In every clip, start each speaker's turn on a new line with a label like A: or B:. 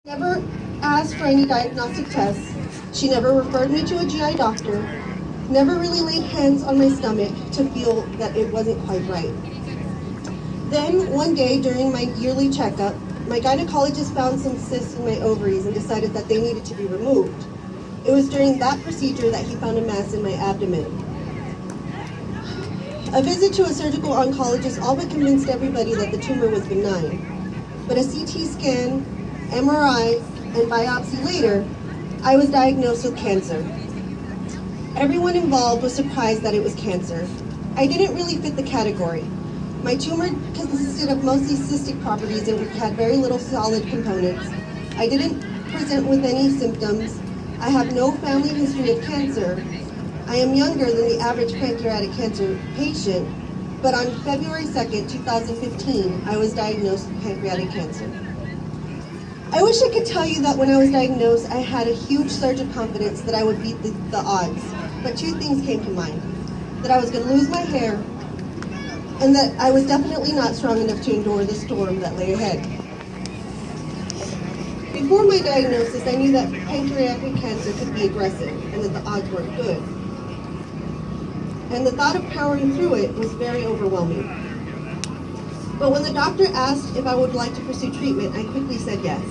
A: Never asked for any diagnostic tests. She never referred me to a GI doctor. Never really laid hands on my stomach to feel that it wasn't quite right. Then, one day during my yearly checkup, my gynecologist found some cysts in my ovaries and decided that they needed to be removed. It was during that procedure that he found a mass in my abdomen. A visit to a surgical oncologist all but convinced everybody that the tumor was benign. But a CT scan, MRI, and biopsy later, I was diagnosed with cancer. Everyone involved was surprised that it was cancer. I didn't really fit the category. My tumor consisted of mostly cystic properties and had very little solid components. I didn't present with any symptoms. I have no family history of cancer. I am younger than the average pancreatic cancer patient, but on February 2nd, 2015, I was diagnosed with pancreatic cancer. I wish I could tell you that when I was diagnosed, I had a huge surge of confidence that I would beat the odds, but two things came to mind: that I was going to lose my hair, and that I was definitely not strong enough to endure the storm that lay ahead. Before my diagnosis, I knew that pancreatic cancer could be aggressive and that the odds weren't good. And the thought of powering through it was very overwhelming. But when the doctor asked if I would like to pursue treatment, I quickly said yes.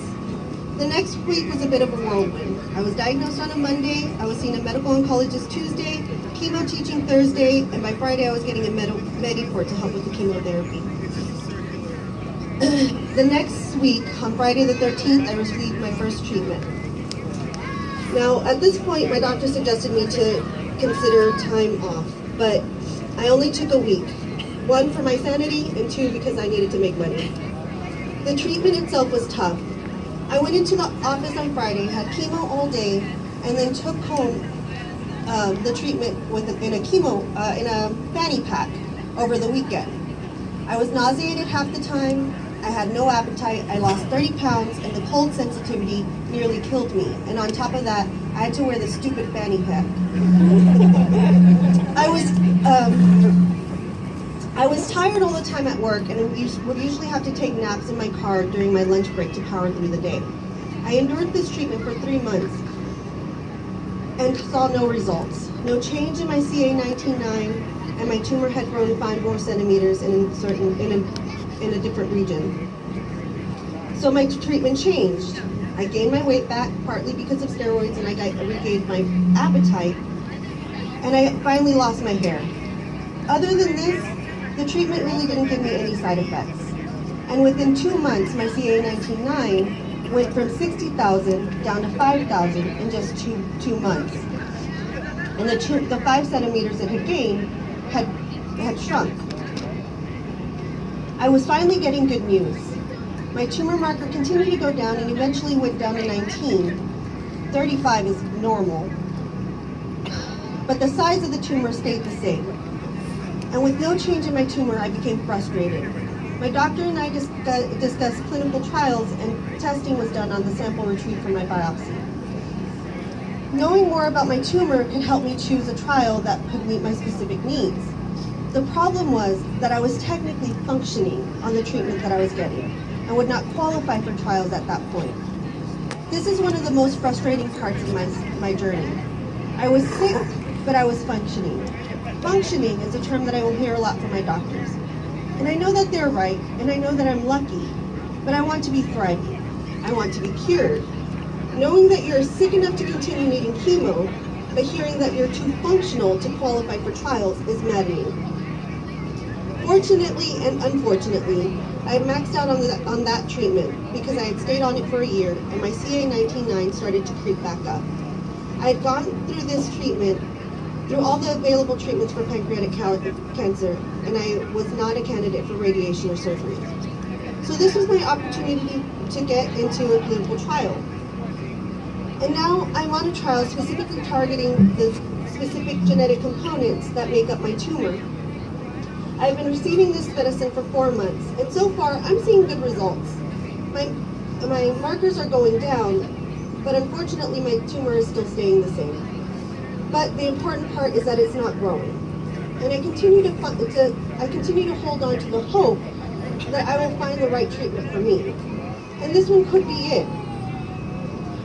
A: The next week was a bit of a whirlwind. I was diagnosed on a Monday, I was seeing a medical oncologist Tuesday, chemo teaching Thursday, and by Friday I was getting a Mediport to help with the chemotherapy. The next week, on Friday the 13th, I received my first treatment. Now, at this point, my doctor suggested me to consider time off, but I only took a week. One, for my sanity, and two, because I needed to make money. The treatment itself was tough. I went into the office on Friday, had chemo all day, and then took home the treatment in a fanny pack over the weekend. I was nauseated half the time, I had no appetite, I lost 30 pounds, and the cold sensitivity nearly killed me. And on top of that, I had to wear the stupid fanny pack. I was tired all the time at work and would usually have to take naps in my car during my lunch break to power through the day. I endured this treatment for 3 months and saw no results. No change in my CA19-9, and my tumor had grown 5 more centimeters in a different region. So my treatment changed. I gained my weight back, partly because of steroids, and I regained my appetite, and I finally lost my hair. Other than this, the treatment really didn't give me any side effects. And within 2 months, my CA19-9 went from 60,000 down to 5,000 in just two months. And the 5 centimeters it had gained had shrunk. I was finally getting good news. My tumor marker continued to go down and eventually went down to 19. 35 is normal. But the size of the tumor stayed the same. And with no change in my tumor, I became frustrated. My doctor and I discussed clinical trials, and testing was done on the sample retrieved from my biopsy. Knowing more about my tumor could help me choose a trial that could meet my specific needs. The problem was that I was technically functioning on the treatment that I was getting and would not qualify for trials at that point. This is one of the most frustrating parts of my journey. I was sick, but I was functioning. Functioning is a term that I will hear a lot from my doctors. And I know that they're right, and I know that I'm lucky, but I want to be thriving. I want to be cured. Knowing that you're sick enough to continue needing chemo, but hearing that you're too functional to qualify for trials is maddening. Fortunately and unfortunately, I had maxed out on that treatment because I had stayed on it for a year, and my CA19-9 started to creep back up. I had gone through this treatment, through all the available treatments for pancreatic cancer, and I was not a candidate for radiation or surgery. So this was my opportunity to get into a clinical trial. And now I'm on a trial specifically targeting the specific genetic components that make up my tumor. I've been receiving this medicine for 4 months, and so far I'm seeing good results. My markers are going down, but unfortunately my tumor is still staying the same. But the important part is that it's not growing. And I continue to hold on to the hope that I will find the right treatment for me. And this one could be it.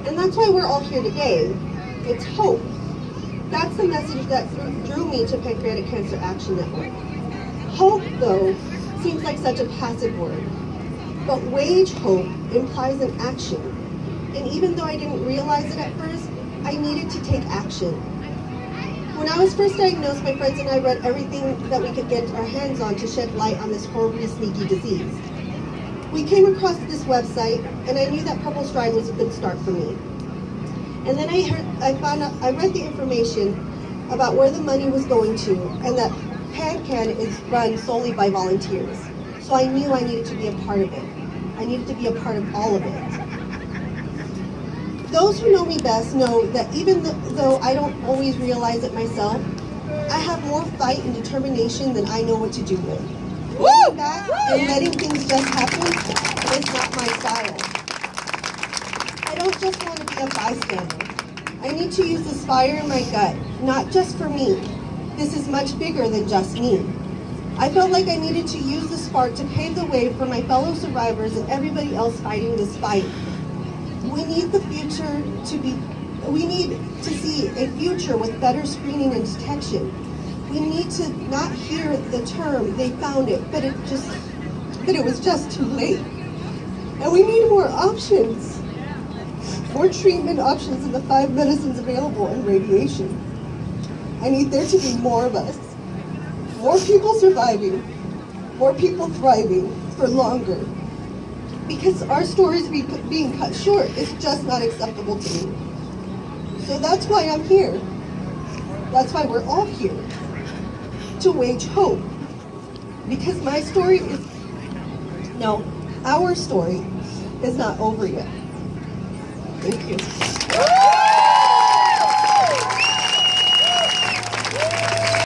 A: And that's why we're all here today. It's hope. That's the message that drew me to Pancreatic Cancer Action Network. Hope, though, seems like such a passive word. But wage hope implies an action. And even though I didn't realize it at first, I needed to take action. When I was first diagnosed, my friends and I read everything that we could get our hands on to shed light on this horribly sneaky disease. We came across this website, and I knew that PurpleStride was a good start for me. And then I read the information about where the money was going to, and that PanCan is run solely by volunteers. So I knew I needed to be a part of it. I needed to be a part of all of it. Those who know me best know that even though I don't always realize it myself, I have more fight and determination than I know what to do with. Laying back and letting things just happen is not my style. I don't just want to be a bystander. I need to use this fire in my gut, not just for me. This is much bigger than just me. I felt like I needed to use the spark to pave the way for my fellow survivors and everybody else fighting this fight. We need to see a future with better screening and detection. We need to not hear the term, they found it, but it was just too late. And we need more options, more treatment options than the 5 medicines available and radiation. I need there to be more of us, more people surviving, more people thriving for longer. Because our stories being cut short is just not acceptable to me. So that's why I'm here. That's why we're all here. To wage hope. Because our story is not over yet. Thank you.